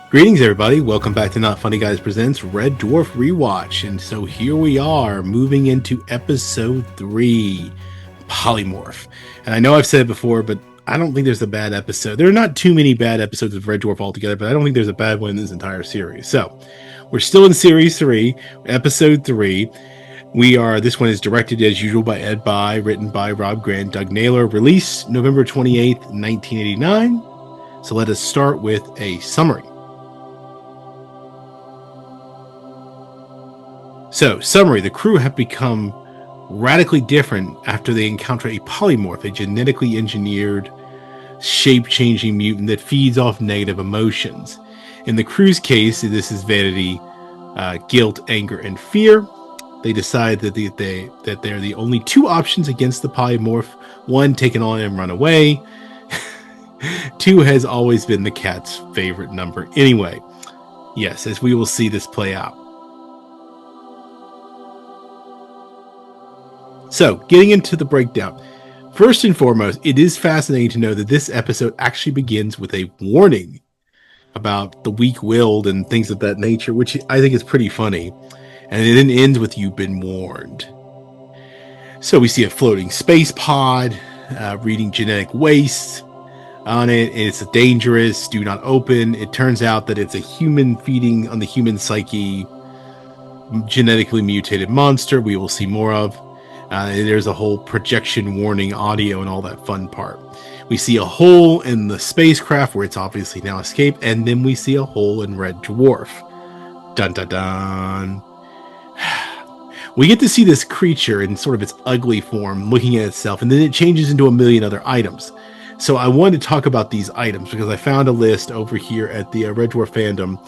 Greetings, everybody. Welcome back to Not Funny Guys Presents Red Dwarf Rewatch. And so here we are, moving into episode 3, Polymorph. And I know I've said it before, but I don't think there's a bad episode. There are not too many bad episodes of Red Dwarf altogether, but I don't think there's a bad one in this entire series. So we're still in series 3, episode 3. This one is directed as usual by Ed By, written by Rob Grant, Doug Naylor, released November 28th, 1989. So let us start with a summary. So, summary, the crew have become radically different after they encounter a polymorph, a genetically engineered, shape-changing mutant that feeds off negative emotions. In the crew's case, this is vanity, guilt, anger, and fear. They decide that they're the only two options against the polymorph. 1, take it on and run away. 2 has always been the cat's favorite number. Anyway, yes, as we will see this play out. So, getting into the breakdown. First and foremost, it is fascinating to know that this episode actually begins with a warning about the weak-willed and things of that nature, which I think is pretty funny. And it then ends with "You've been warned." So we see a floating space pod, reading genetic waste on it. It's dangerous, do not open. It turns out that it's a human feeding on the human psyche, genetically mutated monster we will see more of. There's a whole projection warning audio and all that fun part. We see a hole in the spacecraft where it's obviously now escaped, and then we see a hole in Red Dwarf. Dun dun dun. We get to see this creature in sort of its ugly form looking at itself, and then it changes into a million other items. So I wanted to talk about these items because I found a list over here at the Red Dwarf fandom.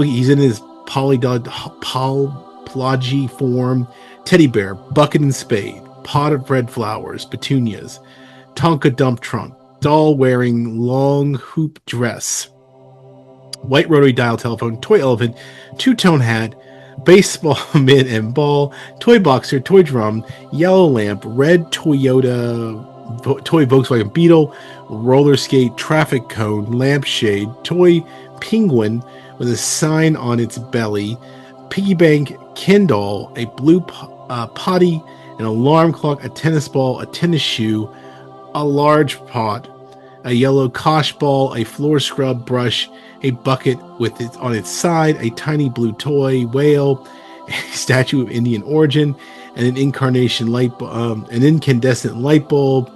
He's in his Pelagy form. Teddy bear, bucket and spade, pot of red flowers, petunias, Tonka dump trunk, doll wearing long hoop dress, white rotary dial telephone, toy elephant, two-tone hat, baseball mitt and ball, toy boxer, toy drum, yellow lamp, red toy Volkswagen Beetle, roller skate, traffic cone, lampshade, toy penguin with a sign on its belly, piggy bank, Ken doll, a blue potty, an alarm clock, a tennis ball, a tennis shoe, a large pot, a yellow kosh ball, a floor scrub brush, a bucket with it on its side, a tiny blue toy whale, a statue of Indian origin, and an incandescent light bulb,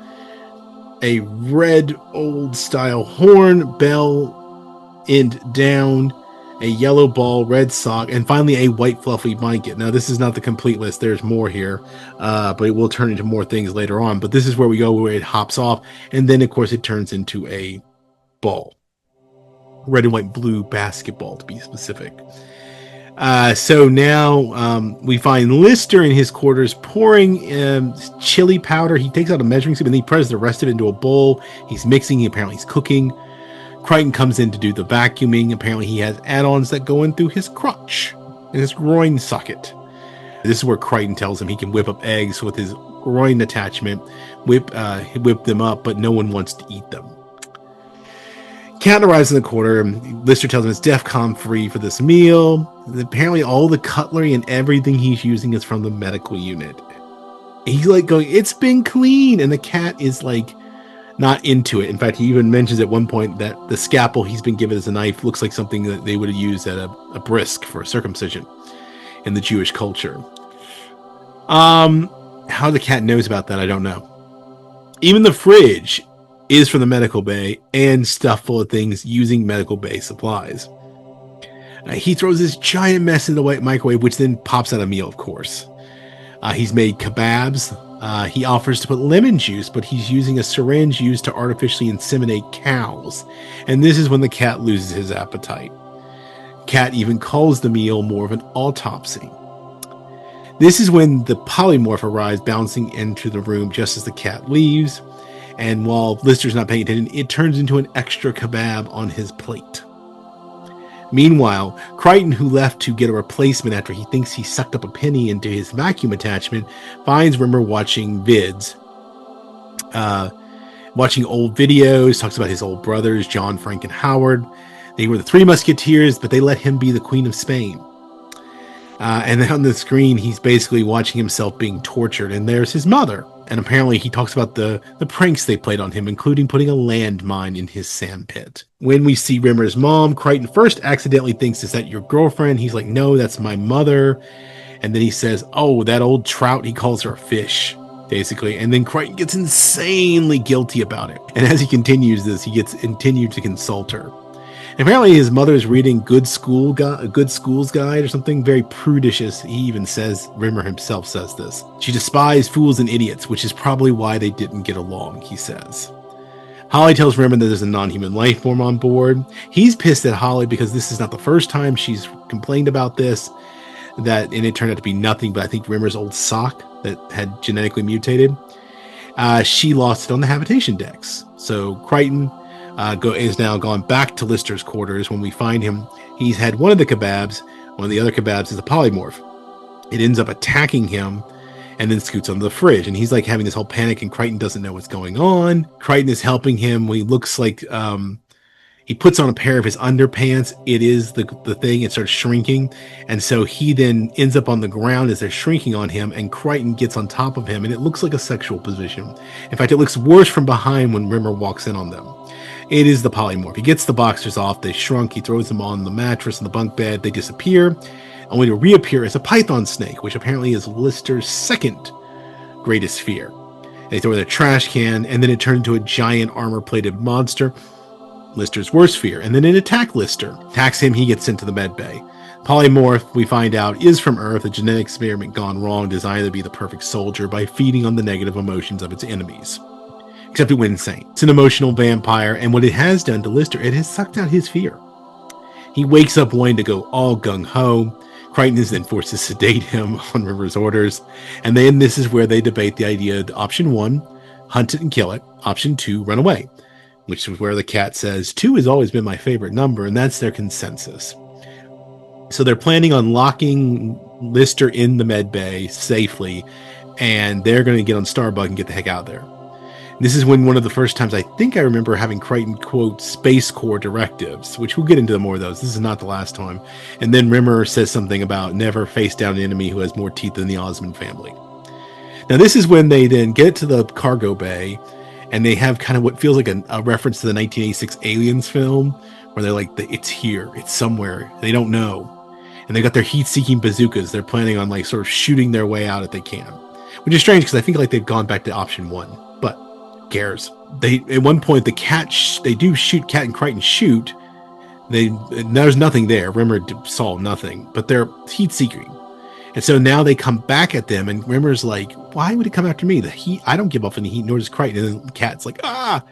a red old style horn, bell end down, a yellow ball, red sock, and finally a white fluffy blanket. Now, this is not the complete list. There's more here, but it will turn into more things later on. But this is where we go, where it hops off, and then, of course, it turns into a ball. Red and white blue basketball, to be specific. So now we find Lister in his quarters pouring chili powder. He takes out a measuring spoon, and he presses the rest of it into a bowl. He's mixing. Apparently, he's cooking. Crichton comes in to do the vacuuming. Apparently he has add-ons that go in through his crotch and his groin socket. This is where Crichton tells him he can whip up eggs with his groin attachment, whip them up, but no one wants to eat them. Cat arrives in the corner. Lister tells him it's DEFCON free for this meal. And apparently all the cutlery and everything he's using is from the medical unit. He's like going, "It's been clean," and the cat is like, not into it. In fact, he even mentions at one point that the scalpel he's been given as a knife looks like something that they would have used at a brisk for a circumcision in the Jewish culture. How the cat knows about that, I don't know. Even the fridge is from the medical bay and stuffed full of things using medical bay supplies. He throws this giant mess in the white microwave, which then pops out a meal, of course. He's made kebabs. He offers to put lemon juice, but he's using a syringe used to artificially inseminate cows. And this is when the cat loses his appetite. Cat even calls the meal more of an autopsy. This is when the polymorph arrives, bouncing into the room just as the cat leaves. And while Lister's not paying attention, it turns into an extra kebab on his plate. Meanwhile, Crichton, who left to get a replacement after he thinks he sucked up a penny into his vacuum attachment, finds Rimmer watching vids. Watching old videos, talks about his old brothers, John, Frank, and Howard. They were the three musketeers, but they let him be the Queen of Spain. And then on the screen, he's basically watching himself being tortured, and there's his mother. And apparently he talks about the pranks they played on him, including putting a landmine in his sandpit. When we see Rimmer's mom, Crichton first accidentally thinks, is that your girlfriend? He's like, no, that's my mother. And then he says, oh, that old trout, he calls her a fish, basically. And then Crichton gets insanely guilty about it. And as he continues this, he gets continued to consult her. And apparently his mother is reading Good School's Guide or something, very prudish, as he even says. Rimmer himself says this. She despised fools and idiots, which is probably why they didn't get along, he says. Holly tells Rimmer that there's a non-human life form on board. He's pissed at Holly because this is not the first time she's complained about this, and it turned out to be nothing but I think Rimmer's old sock that had genetically mutated. She lost it on the habitation decks. So Crichton is now gone back to Lister's quarters. When we find him, he's had one of the kebabs. One of the other kebabs is a polymorph. It ends up attacking him and then scoots onto the fridge. And he's like having this whole panic, and Crichton doesn't know what's going on. Crichton is helping him. He looks like he puts on a pair of his underpants. It is the thing. It starts shrinking. And so he then ends up on the ground as they're shrinking on him, and Crichton gets on top of him, and it looks like a sexual position. In fact, it looks worse from behind when Rimmer walks in on them. It is the polymorph. He gets the boxers off. They shrunk. He throws them on the mattress in the bunk bed. They disappear, only to reappear as a python snake, which apparently is Lister's second greatest fear. They throw in a trash can, and then it turns into a giant armor-plated monster, Lister's worst fear. And then it attacks Lister. Attacks him. He gets sent to the med bay. Polymorph, we find out, is from Earth, a genetic experiment gone wrong, designed to be the perfect soldier by feeding on the negative emotions of its enemies. Except it went insane. It's an emotional vampire, and what it has done to Lister, it has sucked out his fear. He wakes up wanting to go all gung-ho. Crichton is then forced to sedate him on Rimmer's orders, and then this is where they debate the idea of option 1, hunt it and kill it. Option 2, run away, which is where the cat says 2 has always been my favorite number, and that's their consensus. So they're planning on locking Lister in the med bay safely, and they're going to get on Starbug and get the heck out of there. This is when one of the first times I think I remember having Crichton quote Space Corps directives, which we'll get into more of those. This is not the last time. And then Rimmer says something about never face down an enemy who has more teeth than the Osmond family. Now this is when they then get to the cargo bay, and they have kind of what feels like a reference to the 1986 Aliens film, where they're like, it's here, it's somewhere, they don't know. And they got their heat-seeking bazookas. They're planning on like sort of shooting their way out if they can. Which is strange because I think like they've gone back to option 1. But cares. They at one point the cat they do shoot. Cat and Crichton shoot. There's nothing there. Rimmer saw nothing, but they're heat seeking, and so now they come back at them. And Rimmer's like, "Why would it come after me? The heat. I don't give off any heat, nor does Crichton." And the Cat's like, "Ah!"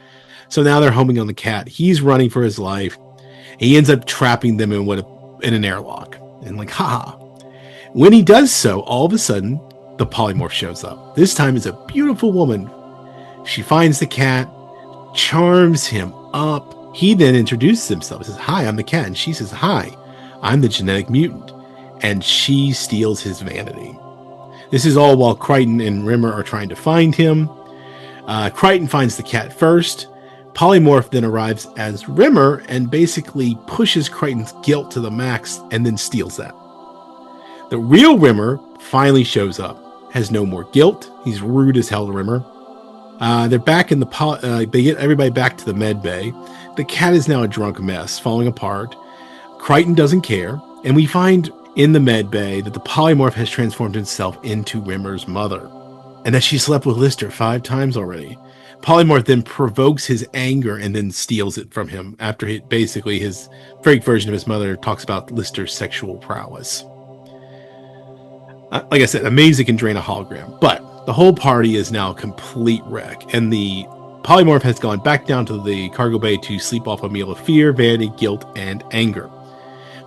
So now they're homing on the Cat. He's running for his life. He ends up trapping them in an airlock, and like, haha. When he does so, all of a sudden the polymorph shows up. This time it's a beautiful woman. She finds the Cat, charms him up. He then introduces himself. He says, "Hi, I'm the Cat." And she says, "Hi, I'm the genetic mutant." And she steals his vanity. This is all while Crichton and Rimmer are trying to find him. Crichton finds the Cat first. Polymorph then arrives as Rimmer and basically pushes Crichton's guilt to the max and then steals that. The real Rimmer finally shows up. Has no more guilt. He's rude as hell to Rimmer. They're back in they get everybody back to the med bay. The Cat is now a drunk mess, falling apart. Crichton doesn't care, and we find in the med bay that the polymorph has transformed itself into Rimmer's mother, and that she slept with Lister 5 times already. Polymorph then provokes his anger and then steals it from him after basically his fake version of his mother talks about Lister's sexual prowess. Like I said, amazing can drain a hologram, but the whole party is now a complete wreck, and the polymorph has gone back down to the cargo bay to sleep off a meal of fear, vanity, guilt, and anger.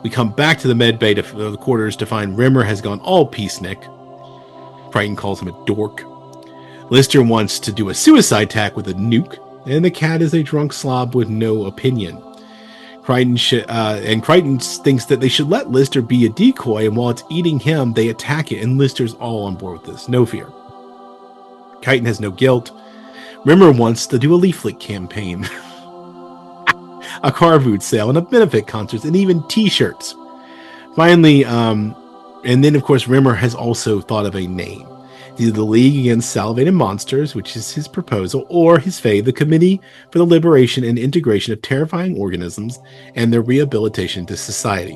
We come back to the med bay to the quarters to find Rimmer has gone all peacenik. Crichton calls him a dork. Lister wants to do a suicide attack with a nuke, and the Cat is a drunk slob with no opinion. Crichton thinks that they should let Lister be a decoy, and while it's eating him, they attack it, and Lister's all on board with this. No fear. Crichton has no guilt. Rimmer wants to do a leaflet campaign, a car boot sale, and a benefit concerts, and even T-shirts. Finally, and then of course Rimmer has also thought of a name. Either the League Against Salivated Monsters, which is his proposal, or his fave, the Committee for the Liberation and Integration of Terrifying Organisms and Their Rehabilitation to Society,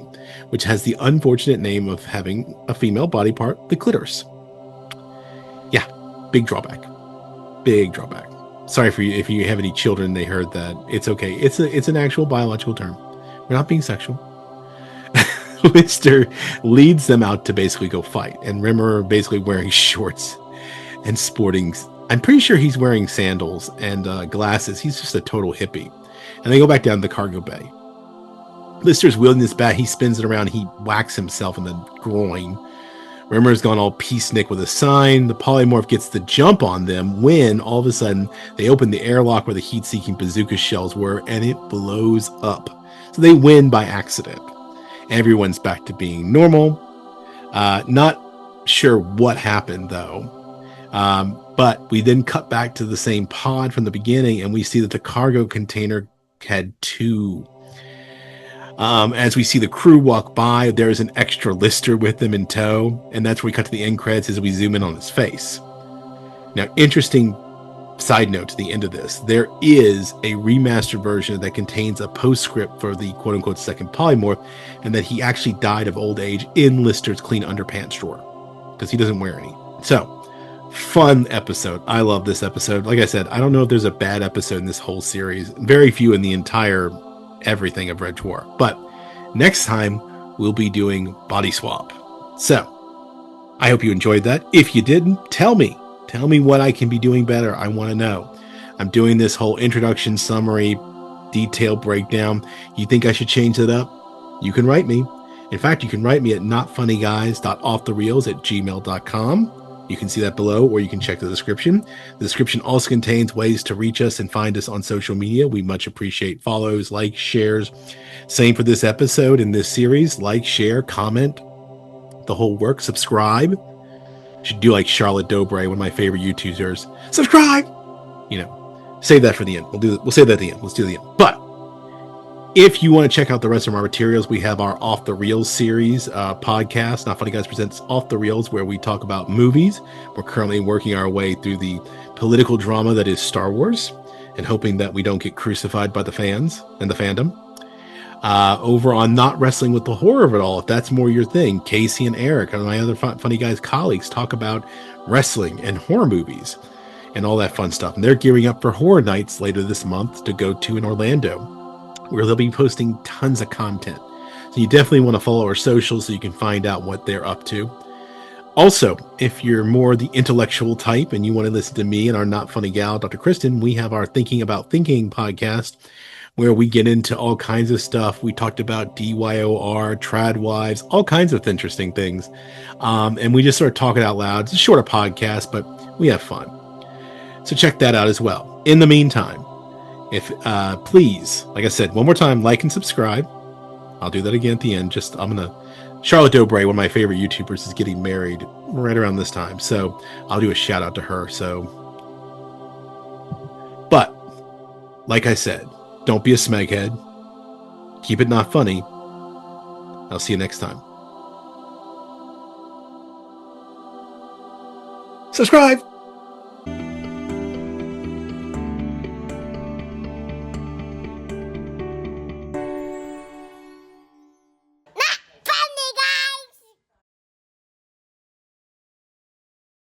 which has the unfortunate name of having a female body part, the clitoris. Yeah, big drawback. Big drawback. Sorry for you if you have any children. They heard that. It's okay. It's an actual biological term. We're not being sexual. Lister leads them out to basically go fight, and Rimmer basically wearing shorts and sporting. I'm pretty sure he's wearing sandals and glasses. He's just a total hippie. And they go back down to the cargo bay. Lister's wielding this bat. He spins it around. He whacks himself in the groin. Rimmer's gone all peacenik with a sign. The polymorph gets the jump on them when all of a sudden they open the airlock where the heat-seeking bazooka shells were, and it blows up. So they win by accident. Everyone's back to being normal. Not sure what happened though. But we then cut back to the same pod from the beginning, and we see that the cargo container had two. As we see the crew walk by, there's an extra Lister with them in tow, and that's where we cut to the end credits as we zoom in on his face. Now, interesting side note to the end of this, there is a remastered version that contains a postscript for the quote-unquote second polymorph, and that he actually died of old age in Lister's clean underpants drawer, because he doesn't wear any. So, fun episode. I love this episode. Like I said, I don't know if there's a bad episode in this whole series. Very few in the entire everything of Red Dwarf. But next time, we'll be doing Bodyswap. So, I hope you enjoyed that. If you didn't, tell me. Tell me what I can be doing better. I want to know. I'm doing this whole introduction, summary, detail breakdown. You think I should change it up? You can write me. In fact, you can write me at notfunnyguys.offthereels@gmail.com. You can see that below, or you can check the description. The description also contains ways to reach us and find us on social media. We much appreciate follows, likes, shares. Same for this episode in this series. Like, share, comment, the whole work. Subscribe. Should do like Charlotte Dobre, one of my favorite YouTubers. Subscribe. You know, save that for the end. We'll save that at the end. Let's do the end. But if you want to check out the rest of our materials, we have our Off the Reels series podcast. Not Funny Guys presents Off the Reels, where we talk about movies. We're currently working our way through the political drama that is Star Wars, and hoping that we don't get crucified by the fans and the fandom. Over on Not Wrestling with the Horror of It All, if that's more your thing, Casey and Eric and my other Funny Guys colleagues talk about wrestling and horror movies and all that fun stuff. And they're gearing up for Horror Nights later this month to go to in Orlando, where they'll be posting tons of content. So you definitely want to follow our socials so you can find out what they're up to. Also, if you're more the intellectual type and you want to listen to me and our Not Funny gal, Dr. Kristen, we have our Thinking About Thinking podcast, where we get into all kinds of stuff. We talked about DYOR, trad wives, all kinds of interesting things. And we just sort of talk it out loud. It's a shorter podcast, but we have fun. So check that out as well. In the meantime, if please, like I said, one more time, like and subscribe. I'll do that again at the end. Charlotte Dobre, one of my favorite YouTubers, is getting married right around this time. So I'll do a shout out to her. But like I said, don't be a smeghead. Keep it not funny. I'll see you next time. Subscribe!